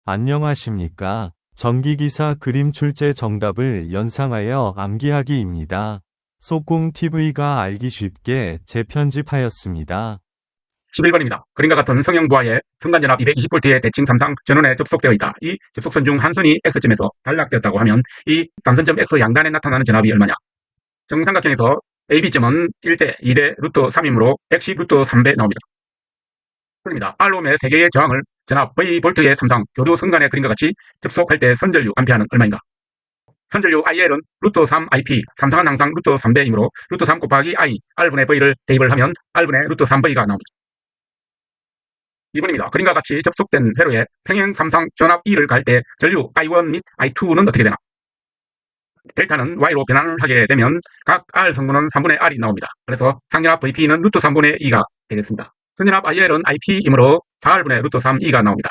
안녕하십니까. 전기기사 그림 출제 정답을 연상하여 암기하기입니다. 속공TV가 알기 쉽게 재편집하였습니다. 11번입니다. 그림과 같은 성형부하에 순간전압 220V의 대칭 3상 전원에 접속되어 있다. 이 접속선 중 한 선이 X점에서 단락되었다고 하면 이 단선점 X 양단에 나타나는 전압이 얼마냐? 정삼각형에서 AB점은 1대 2대 루트 3이므로 110 루트 3배 나옵니다. 그입니다. R옴의 3개의 저항을 전압 V볼트의 3상 교류 선간의 그림과 같이 접속할 때 선전류 암페어는 얼마인가? 선전류 IL은 루트 3 IP, 3상은 항상 루트 3배이므로 루트 3 곱하기 I, R분의 V를 대입을 하면 R분의 루트 3V가 나옵니다. 2번입니다. 그림과 같이 접속된 회로에 평행 3상 전압 E를 가할 때 전류 I1 및 I2는 어떻게 되나? 델타는 Y로 변환을 하게 되면 각 R 성분은 3분의 R이 나옵니다. 그래서 상전압 VP는 루트 3분의 2가 되겠습니다. 선전압 IL은 IP이므로 4R분의 루트 3E가 나옵니다.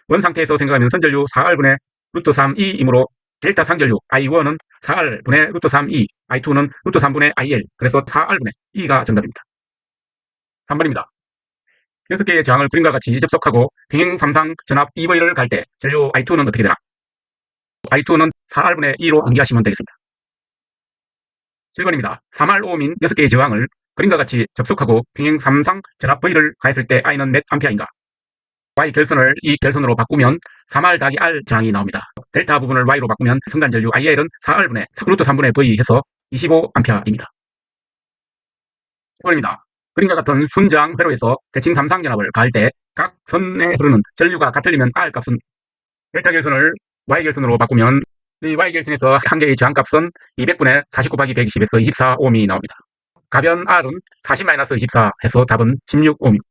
원 상태에서 생각하면 선전류 4R분의 루트 3E이므로 델타 상전류 I1은 4R분의 루트 3E, I2는 루트 3분의 IL, 그래서 4R분의 E가 정답입니다. 3번입니다. 6개의 저항을 그림과 같이 접속하고 평행 3상 전압 EV를 갈 때 전류 I2는 어떻게 되나? I2는 4R분의 2로 암기하시면 되겠습니다. 7번입니다. 3R5인 6개의 저항을 그림과 같이 접속하고 평행 3상 전압 V를 가했을 때 I는 몇 암페어인가? Y 결선을 이 결선으로 바꾸면 3R 더하기 R 저항이 나옵니다. 델타 부분을 Y로 바꾸면 순간전류 IL은 4R분의 루트 3분의 V 해서 25A입니다. 10번입니다. 그림과 같은 순저항 회로에서 대칭 3상 전압을 가할 때 각 선에 흐르는 전류가 같으려면 R 값은 델타 결선을 Y 결선으로 바꾸면 이 Y 결선에서 한 개의 저항 값은 200분의 40 곱하기 120에서 24ohm이 나옵니다. 가변 R은 40-24 해서 답은 16ohm입니다.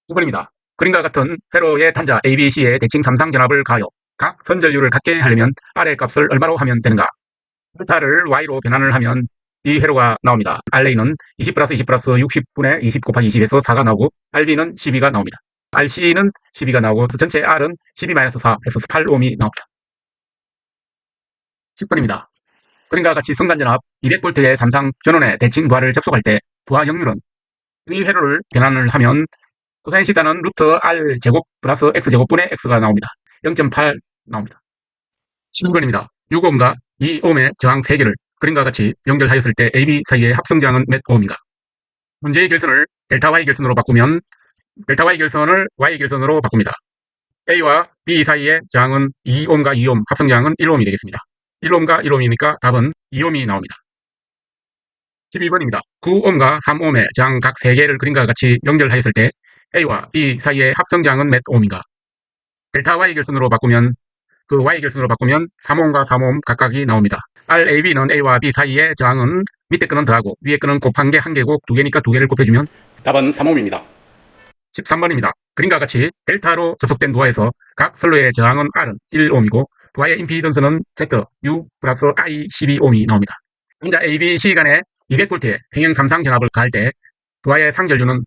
9번입니다. 그림과 같은 회로의 단자 ABC의 대칭 3상 전압을 가하여 각 선전류를 같게 하려면 R의 값을 얼마로 하면 되는가? 델타를 Y로 변환을 하면 이 회로가 나옵니다. RA는 20 플러스 20 플러스 60분의 20 곱하기 20에서 4가 나오고 RB는 12가 나옵니다. RC는 12가 나오고 전체 R은 12-4 해서 8ohm이 나옵니다. 10번입니다. 그림과 같이 순간전압 200V의 3상 전원의 대칭 부하를 접속할 때 부하 역률은 이 회로를 변환을 하면 코사인 시타는 루트 R 제곱 플러스 X 제곱분의 X가 나옵니다. 0.8 나옵니다. 11번입니다. 6ohm과 2ohm의 저항 3개를 그림과 같이 연결하였을 때 AB 사이의 합성 저항은 몇 ohm인가? 문제의 결선을 델타 Y 결선으로 바꾸면 델타 Y 결선을 Y 결선으로 바꿉니다. A와 B 사이의 저항은 2ohm과 2ohm, 합성 저항은 1ohm이 되겠습니다. 1ohm과 1ohm이니까 답은 2ohm이 나옵니다. 12번입니다. 9ohm과 3ohm의 저항 각 3개를 그림과 같이 연결하였을 때 A와 B 사이의 합성 저항은 몇 ohm인가? 델타 Y 결선으로 바꾸면 그 Y 결선으로 바꾸면 3ohm과 3ohm 각각이 나옵니다. RAB는 A와 B 사이의 저항은 밑에 거는 더하고 위에 거는 곱한 게 한 개고 두 개니까 두 개를 곱해주면 답은 3ohm입니다. 13번입니다. 그림과 같이 델타로 접속된 부하에서 각 선로의 저항은 R은 1ohm이고 부하의 임피던스는 Z, U 플러스 I 12ohm이 나옵니다. 혼자 ABC 간에 200V의 평행 3상 전압을 가할 때 부하의 상전류는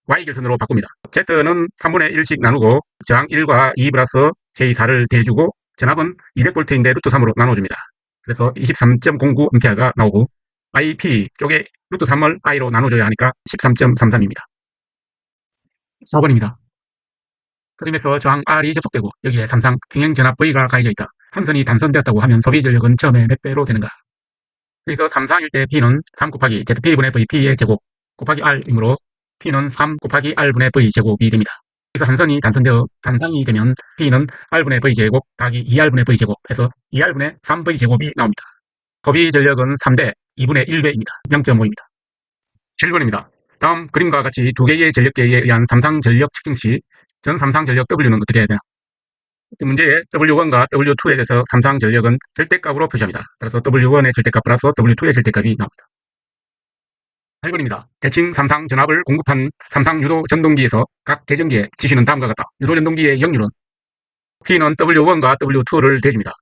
Y 결선으로 바꿉니다. Z는 3분의 1씩 나누고 저항 1과 2 플러스 J4를 대주고 전압은 200V인데 루트 3으로 나눠줍니다. 그래서 23.09A가 나오고 IP 쪽에 루트 3을 I로 나눠줘야 하니까 13.33입니다. 4번입니다. 그림에서 저항 R이 접속되고 여기에 3상 평행 전압 V가 가해져 있다. 한 선이 단선되었다고 하면 소비 전력은 처음에 몇 배로 되는가? 그래서 3상일 때 P는 3 곱하기 ZP분의 VP의 제곱 곱하기 R이므로 P는 3 곱하기 R분의 V제곱이 됩니다. 그래서 한 선이 단상이 되면 P는 R분의 V제곱 더하기 2R분의 V제곱 해서 2R분의 3V제곱이 나옵니다. 소비 전력은 3대 2분의 1배입니다. 0.5입니다. 7번입니다. 다음 그림과 같이 두 개의 전력계에 의한 3상 전력 측정 시 전 3상 전력 W는 어떻게 해야 되나? 문제에 W1과 W2에 대해서 3상 전력은 절대값으로 표시합니다. 따라서 W1의 절대값 플러스 W2의 절대값이 나옵니다. 8번입니다. 대칭 3상 전압을 공급한 3상 유도 전동기에서 각 계전기의 지시는 다음과 같다. 유도 전동기의 역률은 P는 W1과 W2를 대줍니다.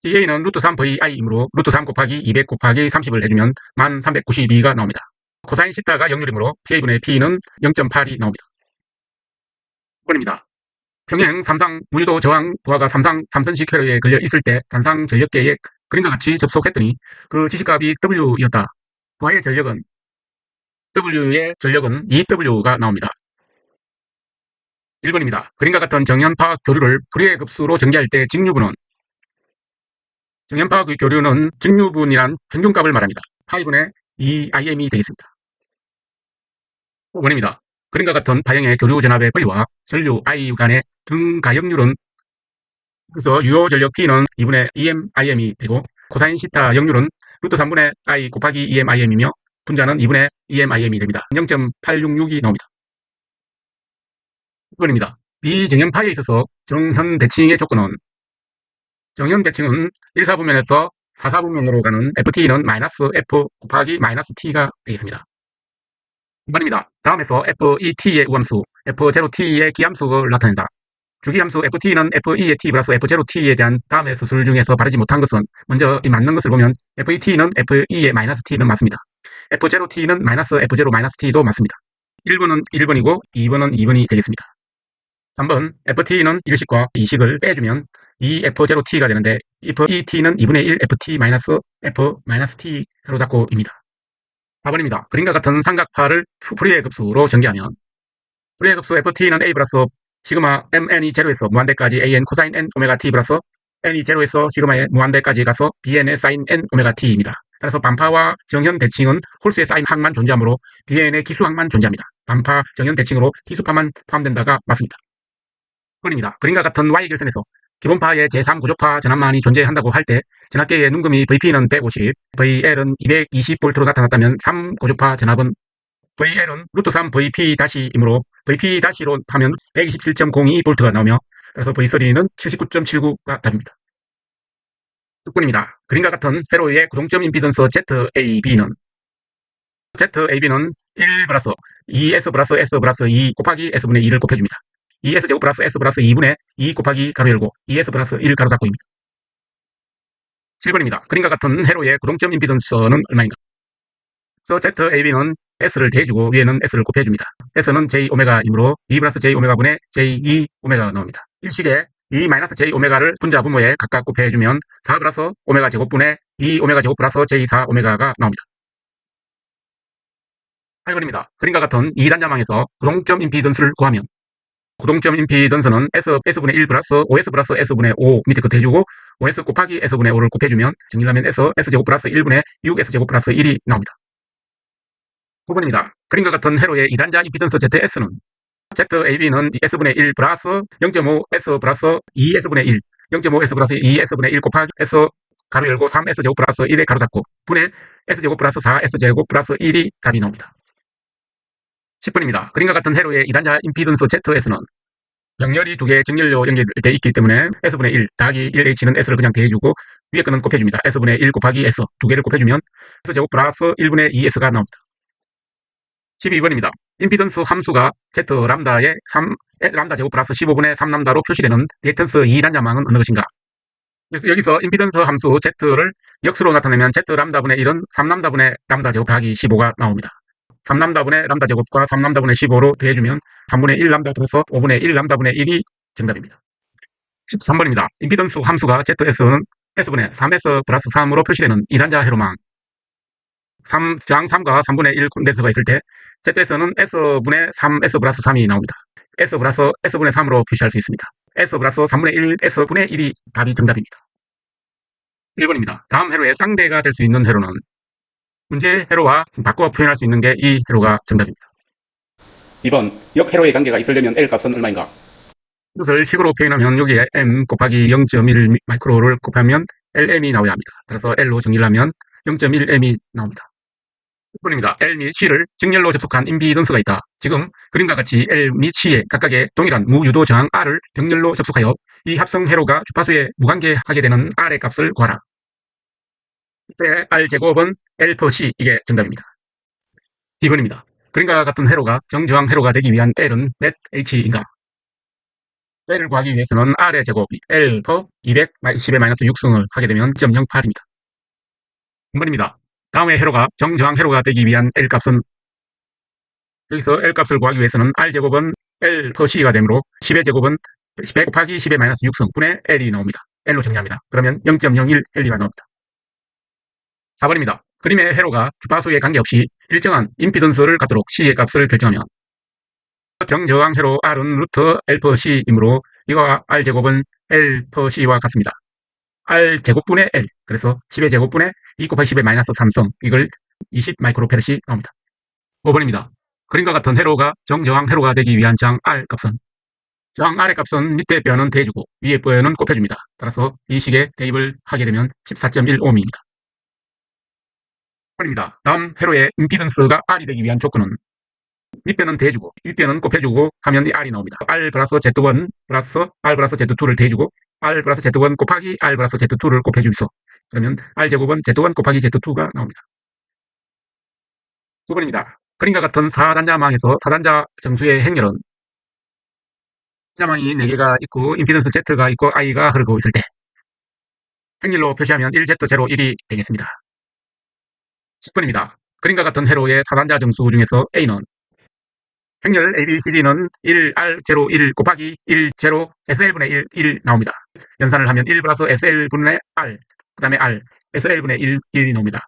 CA는 루트 3VI이므로 루트 3 곱하기 200 곱하기 30을 해주면 1392가 나옵니다. 코사인 시타가 역률이므로 PA분의 P는 0.8이 나옵니다. 9번입니다. 평행 3상 무유도 저항 부하가 3상 3선식 회로에 걸려 있을 때 단상 전력계에 그림과 같이 접속했더니 그 지시값이 W였다. 부하의 전력은 W의 전력은 2W가 나옵니다. 1번입니다. 그림과 같은 정연파 교류를 불의의 급수로 전개할 때 직류분은 정연파 교류는 직류분이란 평균값을 말합니다. 파이분의 2im이 되겠습니다. 5번입니다. 그림과 같은 파형의 교류 전압의 V와 전류 I 간의 등가역률은 그래서 유효 전력 P는 2분의 2mim이 되고 코사인 시타 역률은 루트 3분의 I 곱하기 2mim이며 분자는 2분의 2mim이 됩니다. 0.866이 나옵니다. 6번입니다. 비정연파에 있어서 정현 대칭의 조건은 정현 대칭은 1사분면에서 4사분면으로 가는 ft는 마이너스 f 곱하기 마이너스 t가 되겠습니다. 2번입니다. 다음에서 FET의 우함수, F0T의 기함수를 나타낸다. 주기함수 FT는 FE의 T 플러스 F0T에 대한 다음의 수술 중에서 바르지 못한 것은 먼저 이 맞는 것을 보면 FET는 FE의 마이너스 T는 맞습니다. F0T는 마이너스 F0 마이너스 T도 맞습니다. 1번은 1번이고 2번은 2번이 되겠습니다. 3번 FT는 1식과 2식을 빼주면 2F0T가 되는데 FET는 2분의 1 FT 마이너스 F 마이너스 T 세로잡고입니다. 4번입니다. 그림과 같은 삼각파를 푸리의 급수로 전개하면 푸리의 급수 ft는 a 플러스 시그마 mn이 제로에서 무한대까지 an 코사인 n 오메가 t 플러스 n이 제로에서 시그마의 무한대까지 가서 bn의 사인 n 오메가 t입니다. 따라서 반파와 정현 대칭은 홀수의 사인 항만 존재하므로 bn의 기수항만 존재합니다. 반파 정현 대칭으로 기수파만 포함된다가 맞습니다. 1번입니다. 그림과 같은 y 결선에서 기본파의 제3고조파 전압만이 존재한다고 할 때 전압계의 눈금이 VP는 150, VL은 220V로 나타났다면 3고조파 전압은 VL은 루트 3 VP-이므로 VP-로 하면 127.02V가 나오며 그래서 V3는 79.79가 답입니다. 6번입니다. 그림과 같은 회로의 구동점 임피던스 ZAB는 1 플러스 2S 플러스 S 플러스 2 곱하기 S분의 2를 곱해줍니다. 2S제곱 플러스 S 플러스 2분의 2 곱하기 가로 열고 2S 플러스 1 가로 닫고입니다. 7번입니다. 그림과 같은 회로의 구동점 임피던스는 얼마인가? 그래서 ZAB는 S를 대주고 위에는 S를 곱해줍니다. S는 J오메가이므로 2 플러스 J오메가분의 J2오메가가 나옵니다. 일식에 2 마이너스 J오메가를 분자 분모에 각각 곱해주면 4 플러스 오메가 제곱분의 2오메가 제곱 플러스 J4오메가가 나옵니다. 8번입니다. 그림과 같은 2단자망에서 구동점 임피던스를 구하면 구동점 임피던스는 S분의 1 플러스 5S 플러스 S분의 5 밑에 끝에 해주고 5S 곱하기 S분의 5를 곱해주면 정리하면 S제곱 플러스 1분의 6S제곱 플러스 1이 나옵니다. 9번입니다. 그림과 같은 회로의 2단자 임피던스 ZS는 ZAB는 S분의 1 플러스 0.5 S 플러스 2S분의 1 0.5 S 플러스 2S분의 1 곱하기 S 가로 열고 3S제곱 플러스 1에 가로 닫고 분의 S제곱 플러스 4S제곱 플러스 1이 답이 나옵니다. 10번입니다. 그림과 같은 회로의 2단자 임피던스 ZS는 병렬이 두 개의 정렬로 연결되어 있기 때문에 S분의 1 더하기 1H는 S를 그냥 대해주고 위에 거는 곱해줍니다. S분의 1 곱하기 S 두 개를 곱해주면 S제곱 플러스 1분의 2S가 나옵니다. 12번입니다. 임피던스 함수가 Z 람다의 3 람다 제곱 플러스 15분의 3 람다로 표시되는 리액턴스 2단자망은 어느 것인가? 그래서 여기서 임피던스 함수 Z를 역수로 나타내면 Z 람다분의 1은 3 람다분의 람다 제곱 더하기 15가 나옵니다. 3 람다분의 람다 제곱과 3 람다분의 15로 더해주면 3분의 1 람다 플러스 5분의 1 람다분의 1이 정답입니다. 13번입니다. 임피던스 함수가 ZS는 S분의 3S 플러스 3으로 표시되는 2단자 회로망 저항 3과 3분의 1 콘덴서가 있을 때 ZS는 S분의 3S 플러스 3이 나옵니다. S 플러스 S분의 3으로 표시할 수 있습니다. S 플러스 3분의 1 S분의 1이 답이 정답입니다. 1번입니다. 다음 회로의 쌍대가 될 수 있는 회로는 문제 회로와 바꿔 표현할 수 있는 게 이 회로가 정답입니다. 2번 역회로의 관계가 있으려면 L 값은 얼마인가? 이것을 식으로 표현하면 여기에 M 곱하기 0.1 마이크로를 곱하면 LM이 나와야 합니다. 따라서 L로 정리를 하면 0.1M이 나옵니다. 6번입니다. L 및 C를 직렬로 접속한 임피던스가 있다. 지금 그림과 같이 L 및 C에 각각의 동일한 무유도 저항 R을 병렬로 접속하여 이 합성 회로가 주파수에 무관계하게 되는 R의 값을 구하라. 이때 R제곱은 L per C 이게 정답입니다. 2번입니다. 그림과 같은 회로가 정저항 회로가 되기 위한 L은 몇 H인가? L을 구하기 위해서는 R의 제곱 L per 210의 마이너스 6승을 하게 되면 0.08입니다. 3번입니다. 다음의 회로가 정저항 회로가 되기 위한 L 값은 여기서 L 값을 구하기 위해서는 R제곱은 L per C가 되므로 10의 제곱은 10 곱하기 10의 마이너스 6승 분의 L이 나옵니다. L로 정리합니다. 그러면 0.01 L이가 나옵니다. 4번입니다. 그림의 회로가 주파수에 관계없이 일정한 임피던스를 갖도록 C의 값을 결정하면 정저항 회로 R은 루트 L per C이므로 이거와 R제곱은 L per C와 같습니다. R제곱분의 L, 그래서 10의 제곱분의 2 곱하기 10의 마이너스 3성, 이걸 20 마이크로페르시 나옵니다. 5번입니다. 그림과 같은 회로가 정저항 회로가 되기 위한 저항 R 값은, 저항 R의 값은 밑에 뼈는 대주고 위에 뼈는 곱해줍니다. 따라서 이 식에 대입을 하게 되면 14.1ohm입니다. 5번입니다. 다음 회로의 임피던스가 R이 되기 위한 조건은 밑뼈는 대주고 윗뼈는 곱해주고 하면 이 R이 나옵니다. R 플러스 Z1 플러스 R 플러스 Z2를 대주고 R 플러스 Z1 곱하기 R 플러스 Z2를 곱해주면서 그러면 R제곱은 Z1 곱하기 Z2가 나옵니다. 9번입니다. 그림과 같은 4단자망에서 4단자 정수의 행렬은 단자망이 4개가 있고 임피던스 Z가 있고 I가 흐르고 있을 때 행렬로 표시하면 1Z0 1이 되겠습니다. 10번입니다. 그림과 같은 회로의 4단자 정수 중에서 A는 행렬 ABCD는 1R0 1 곱하기 1 제로 SL분의 1 나옵니다. 연산을 하면 1 플러스 SL분의 R, 그 다음에 R, SL분의 1이 나옵니다.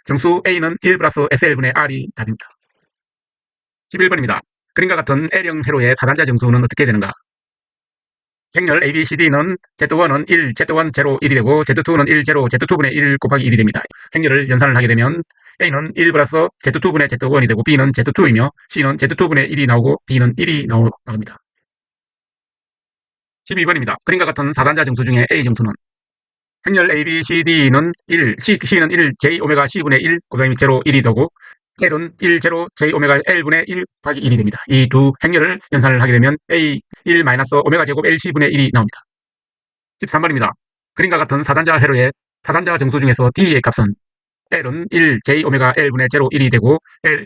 정수 A는 1 플러스 SL분의 R이 답입니다. 11번입니다. 그림과 같은 L형 회로의 4단자 정수는 어떻게 되는가? 행렬 ABCD는 Z1은 1, Z1 제로 1이 되고 Z2는 1 제로 Z2분의 1 곱하기 1이 됩니다. 행렬을 연산을 하게 되면 A는 1 플러스 Z2분의 Z1이 되고 B는 Z2이며 C는 Z2분의 1이 나오고 D는 1이 나옵니다. 12번입니다. 그림과 같은 4단자 정수 중에 A 정수는 행렬 ABCD는 1, C는 1, J 오메가 C분의 1, 곱하기 제로 1이 되고 L은 1 제로 J 오메가 L분의 1 곱하기 1이 됩니다. 이 두 행렬을 연산을 하게 되면 A 1 마이너스 오메가 제곱 LC분의 1이 나옵니다. 13번입니다. 그림과 같은 4단자 회로의 4단자 정수 중에서 D의 값은 L은 1 J 오메가 L분의 제로 1이 되고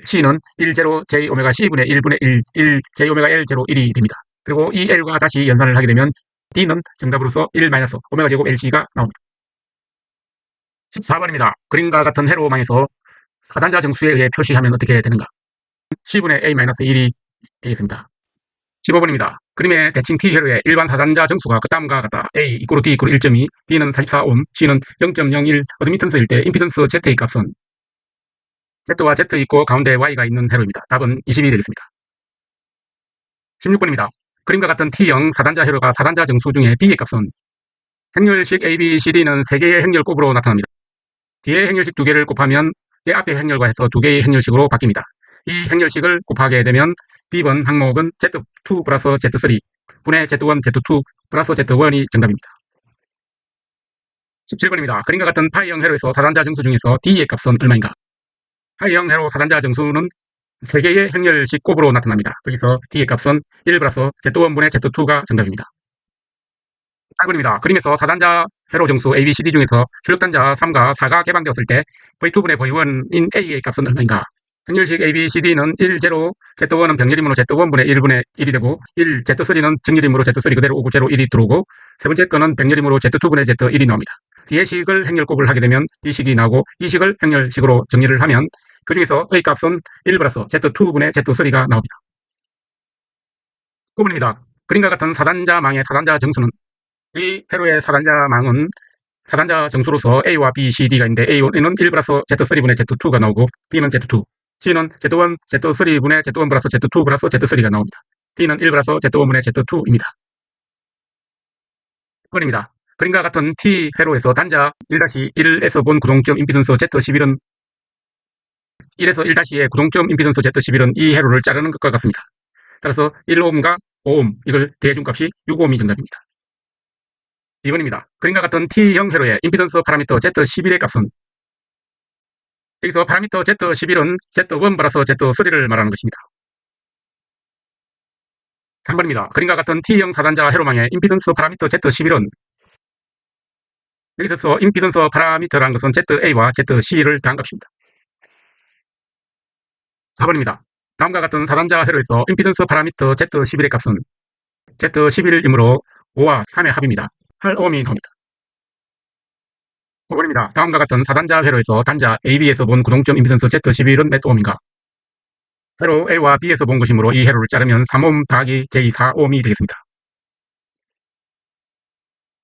C는 1 제로 J 오메가 C분의 1분의 1 J 오메가 L 제로 1이 됩니다. 그리고 이 L과 다시 연산을 하게 되면 D는 정답으로서 1 마이너스 오메가 제곱 LC가 나옵니다. 14번입니다. 그림과 같은 회로망에서 4단자 정수에 의해 표시하면 어떻게 되는가? C분의 A-1이 되겠습니다. 15번입니다. 그림의 대칭 T회로의 일반 4단자 정수가 그 다음과 같다. A 이꼬르 D 이꼬르 1.2, B는 44옴, C는 0.01 어드미턴스일 때 임피던스 Z의 값은 Z와 Z 있고 가운데 Y가 있는 회로입니다. 답은 20이 되겠습니다. 16번입니다. 그림과 같은 T형 4단자 회로가 4단자 정수 중에 B의 값은 행렬식 A, B, C, D는 3개의 행렬 곱으로 나타납니다. 뒤에 행렬식 2개를 곱하면 이 앞에 행렬과 해서 2개의 행렬식으로 바뀝니다. 이 행렬식을 곱하게 되면 B번 항목은 Z2 플러스 Z3 분의 Z1, Z2 플러스 Z1이 정답입니다. 17번입니다. 그림과 같은 파이형 회로에서 4단자 정수 중에서 D의 값은 얼마인가? 파이형 회로 4단자 정수는 3개의 행렬식 곱으로 나타납니다. 거기서 D의 값은 1 플러스 Z1분의 Z2가 정답입니다. 8번입니다. 그림에서 4단자 회로 정수 A, B, C, D 중에서 출력단자 3과 4가 개방되었을 때 V2분의 V1인 A의 값은 얼마인가? 행렬식 A, B, C, D는 1, 제로, Z1은 병렬이므로 Z1분의 1분의 1이 되고 1, Z3는 정렬이므로 Z3 그대로 오고 제로 1이 들어오고 세 번째 거는 병렬이므로 Z2분의 Z1이 나옵니다. 뒤에 식을 행렬곱을 하게 되면 이 식이 나오고 이 식을 행렬식으로 정리를 하면 그 중에서 A 값은 1 플러스 Z2분의 Z3가 나옵니다. 9번입니다. 그림과 같은 4단자망의 4단자 정수는 이 회로의 4단자망은 4단자 정수로서 A와 B, C, D가 있는데 A는 1 플러스 Z3분의 Z2가 나오고 B는 Z2, C는 Z1, Z3분의 Z1 플러스 Z2 플러스 Z3가 나옵니다. D는 1 플러스 Z1분의 Z2입니다. 10번입니다. 그림과 같은 T 회로에서 단자 1-1에서 본 구동점 임피던스 Z11은 1에서 1-의 구동점 임피던스 Z11은 이 회로를 자르는 것과 같습니다. 따라서 1ohm과 5ohm 이걸 대해준 값이 6ohm이 정답입니다. 2번입니다. 그림과 같은 T형 회로의 임피던스 파라미터 Z11의 값은 여기서 파라미터 Z11은 Z1 플러스 Z3를 말하는 것입니다. 3번입니다. 그림과 같은 T형 4단자 회로망의 임피던스 파라미터 Z11은 여기서 임피던스 파라미터라는 것은 ZA와 ZC를 더한 값입니다. 4번입니다. 다음과 같은 4단자 회로에서 임피던스 파라미터 Z11의 값은 Z11이므로 5와 3의 합입니다. 8ohm이 나옵니다. 5번입니다. 다음과 같은 4단자 회로에서 단자 AB에서 본 구동점 임피던스 Z11은 몇 ohm인가? 회로 A와 B에서 본 것이므로 이 회로를 자르면 3ohm 더하기 J 4ohm이 되겠습니다.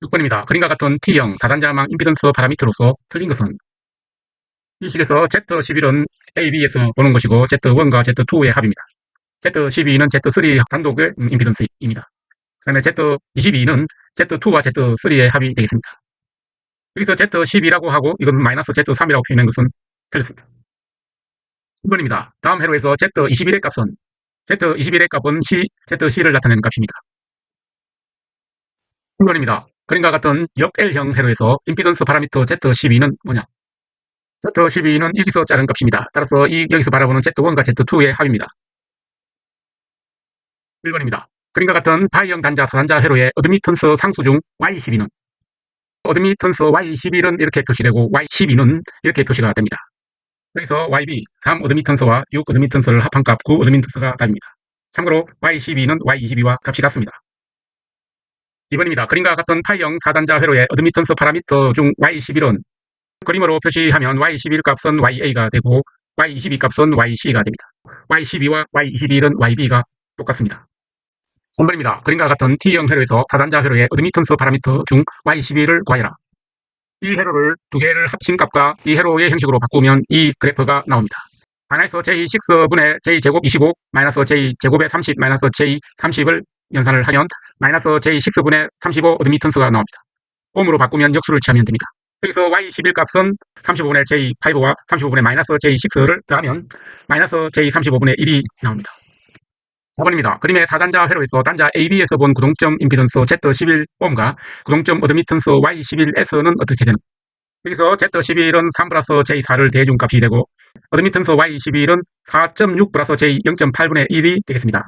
6번입니다. 그림과 같은 T형 4단자망 임피던스 파라미터로서 틀린 것은 이 식에서 Z11은 A, B에서 보는 것이고 Z1과 Z2의 합입니다. Z12는 Z3 단독의 임피던스입니다. 그다음에 Z22는 Z2와 Z3의 합이 되겠습니다. 여기서 Z12라고 하고 이건 마이너스 Z3이라고 표현한 것은 틀렸습니다. 1번입니다. 다음 회로에서 Z21의 값은 Z21의 값은 ZC를 나타내는 값입니다. 2번입니다. 그림과 같은 역L형 회로에서 임피던스 파라미터 Z12는 뭐냐? Z12는 여기서 자른 값입니다. 따라서 여기서 바라보는 Z1과 Z2의 합입니다. 1번입니다. 그림과 같은 바이형 단자, 사단자 회로의 어드미턴스 상수 중 Y12는 어드미턴스 Y11은 이렇게 표시되고 Y12는 이렇게 표시가 됩니다. 여기서 YB, 3 어드미턴스와 6 어드미턴스를 합한 값 9 어드미턴스가 답입니다. 참고로 Y12는 Y22와 값이 같습니다. 2번입니다. 그림과 같은 파이형 4단자 회로의 어드미턴스 파라미터 중 Y11은 그림으로 표시하면 Y11 값은 YA가 되고 Y22 값은 YC가 됩니다. Y12와 Y21은 YB가 똑같습니다. 3번입니다. 그림과 같은 T형 회로에서 4단자 회로의 어드미턴스 파라미터 중 Y11을 구하여라. 이 회로를 두 개를 합친 값과 이 회로의 형식으로 바꾸면 이 그래프가 나옵니다. 하나에서 J6분의 J제곱 25 마이너스 J제곱의 30 마이너스 J30을 연산을 하면 마이너스 J6분의 35 어드미턴스가 나옵니다. 옴으로 바꾸면 역수를 취하면 됩니다. 여기서 Y11 값은 35분의 J5와 35분의 마이너스 J6를 더하면 마이너스 J35분의 1이 나옵니다. 4번입니다. 그림의 4단자 회로에서 단자 AB에서 본 구동점 임피던스 Z11옴과 구동점 어드미턴스 Y11S는 어떻게 되는? 여기서 Z11은 3 플러스 J4를 대준 값이 되고 어드미턴스 Y11은 4.6 플러스 J0.8분의 1이 되겠습니다.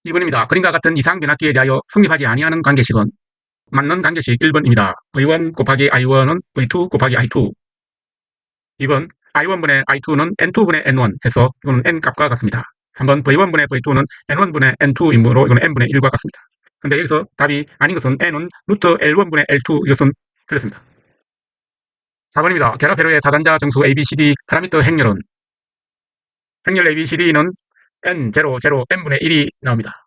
2번입니다. 그림과 같은 이상 변압기에 대하여 성립하지 아니하는 관계식은 맞는 관계식 1번입니다. V1 곱하기 I1은 V2 곱하기 I2. 2번 I1분의 I2는 N2분의 N1 해서 이거는 N 값과 같습니다. 3번 V1분의 V2는 N1분의 N2이므로 이거는 N분의 1과 같습니다. 근데 여기서 답이 아닌 것은 N은 루트 L1분의 L2 이것은 틀렸습니다. 4번입니다. 결합 회로의 4단자 정수 ABCD 파라미터 행렬은 행렬 ABCD는 N0, 0, N분의 1이 나옵니다.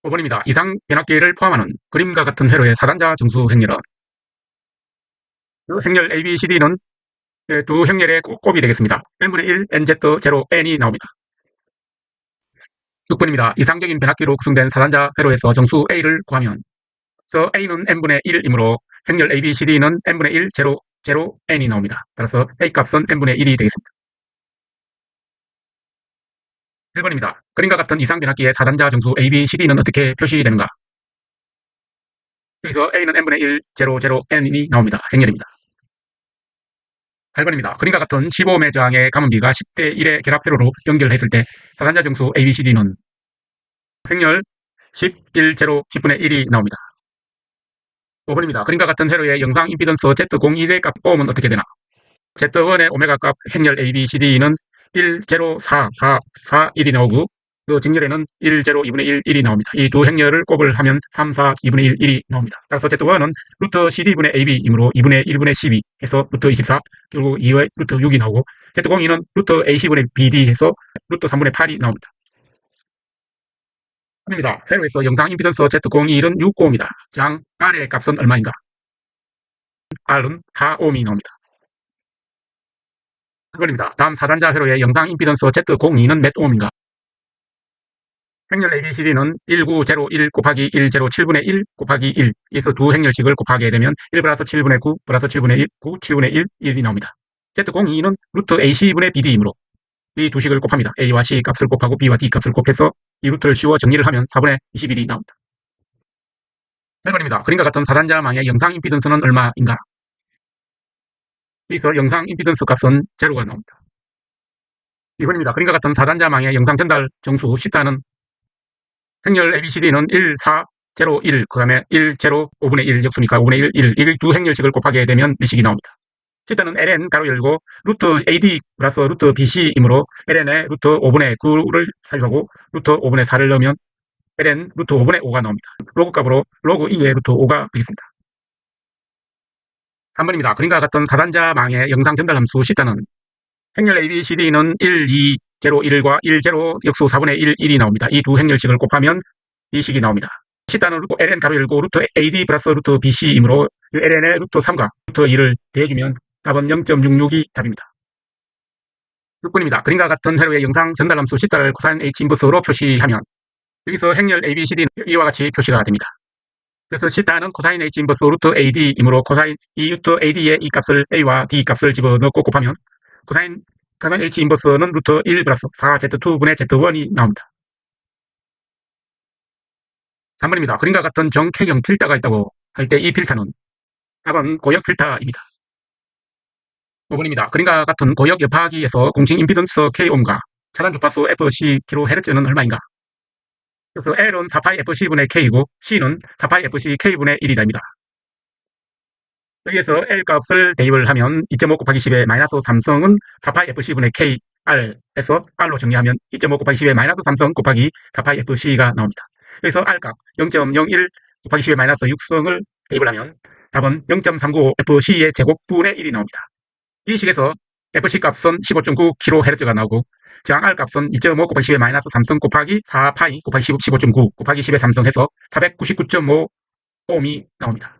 5번입니다. 이상 변압기를 포함하는 그림과 같은 회로의 4단자 정수 행렬은 행렬 ABCD는 두 행렬의 곱이 되겠습니다. N분의 1, NZ, 0, N이 나옵니다. 6번입니다. 이상적인 변압기로 구성된 4단자 회로에서 정수 A를 구하면 A는 N분의 1이므로 행렬 ABCD는 N분의 1, 0, 0, N이 나옵니다. 따라서 A 값은 N분의 1이 되겠습니다. 1번입니다. 그림과 같은 이상 변압기의 4단자 정수 ABCD는 어떻게 표시되는가? 여기서 A는 N분의 1, 0, 0, N이 나옵니다. 행렬입니다. 8번입니다. 그림과 같은 15옴의 저항의 가문비가 10대 1의 결합 회로로 연결했을 때 4단자 정수 ABCD는 행렬 11, 0, 10분의 1이 나옵니다. 5번입니다. 그림과 같은 회로의 영상 임피던스 Z01의 값 오음은 어떻게 되나? Z1의 오메가 값 행렬 ABCD는 1, 0, 4, 4, 4, 1이 나오고 그 직렬에는 1, 0, 2분의 1, 1이 나옵니다. 이 두 행렬을 곱을 하면 3, 4, 2분의 1, 1이 나옵니다. 따라서 Z1은 루트 CD분의 AB이므로 2분의 1분의 12 해서 루트 24 결국 2의 루트 6이 나오고 Z02는 루트 AC분의 BD 해서 루트 3분의 8이 나옵니다. 입니다. 회로에서 영상 임피던스 Z01은 6옴이다. 장 R의 값은 얼마인가? R은 4옴이 나옵니다. 1번입니다. 다음 4단자 회로의 영상 임피던스 Z02는 몇 옴인가? 행렬 ABCD는 1901 곱하기 107분의 1 곱하기 1 에서 두 행렬식을 곱하게 되면 1 플러스 7분의 9 플러스 7분의 1 9 7분의 1 1이 나옵니다. Z02는 루트 AC분의 BD이므로 이 두 식을 곱합니다. A와 C 값을 곱하고 B와 D 값을 곱해서 이 루트를 씌워 정리를 하면 4분의 21이 나옵니다. 8번입니다. 그림과 같은 4단자망의 영상 임피던스는 얼마인가? 여기서 영상 임피던스 값은 제로가 나옵니다. 2번입니다. 그림과 같은 4단자망의 영상 전달 정수 C타는 행렬 ABCD는 1, 4, 0, 1, 그 다음에 1, 0, 5분의 1 역수니까 5분의 1, 1. 이 두 행렬식을 곱하게 되면 이 식이 나옵니다. C타는 ln 가로 열고 루트 AD 플러스 루트 BC이므로 ln에 루트 5분의 9를 사용하고 루트 5분의 4를 넣으면 ln 루트 5분의 5가 나옵니다. 로그 값으로 로그 2의 루트 5가 되겠습니다. 3번입니다. 그림과 같은 4단자망의 영상 전달 함수 C타는 행렬 ABCD는 1, 2, 0, 1과 1, 0 역수 4분의 1, 1이 나옵니다. 이 두 행렬식을 곱하면 이 식이 나옵니다. C타는 ln 가로 열고 루트 AD 플러스 루트 BC이므로 ln의 루트 3과 루트 2를 대해주면 답은 0.66이 답입니다. 6번입니다. 그림과 같은 회로의 영상 전달함수 10자를 코사인 H 인버스로 표시하면 여기서 행렬 ABCD는 이와 같이 표시가 됩니다. 그래서 실타는 코사인 H 인버스 루트 AD이므로 코사인 이 루트 AD의 이 값을 A와 D 값을 집어넣고 곱하면 코사인 H 인버스는 루트 1 플러스 4Z2분의 Z1이 나옵니다. 3번입니다. 그림과 같은 정쾌경 필터가 있다고 할 때 이 필터는 답은 고역 필터입니다. 5번입니다. 그림과 같은 고역 여파기에서 공식 임피던스 K옴과 차단 주파수 FC kHz는 얼마인가? 그래서 L은 4파이 FC분의 K이고 C는 4파이 FC K분의 1이다입니다. 여기에서 L 값을 대입을 하면 2.5 곱하기 10의 마이너스 3성은 4파이 FC분의 K R에서 R로 정리하면 2.5 곱하기 10의 마이너스 3성 곱하기 4파이 FC가 나옵니다. 여기서 R 값 0.01 곱하기 10의 마이너스 6성을 대입을 하면 답은 0.395 FC의 제곱분의 1이 나옵니다. 이 식에서 FC 값은 15.9 kHz가 나오고 저항 R 값은 2.5 곱하기 10의 마이너스 3성 곱하기 4파이 곱하기 15.9 곱하기 10의 3성 해서 499.5 ohm이 나옵니다.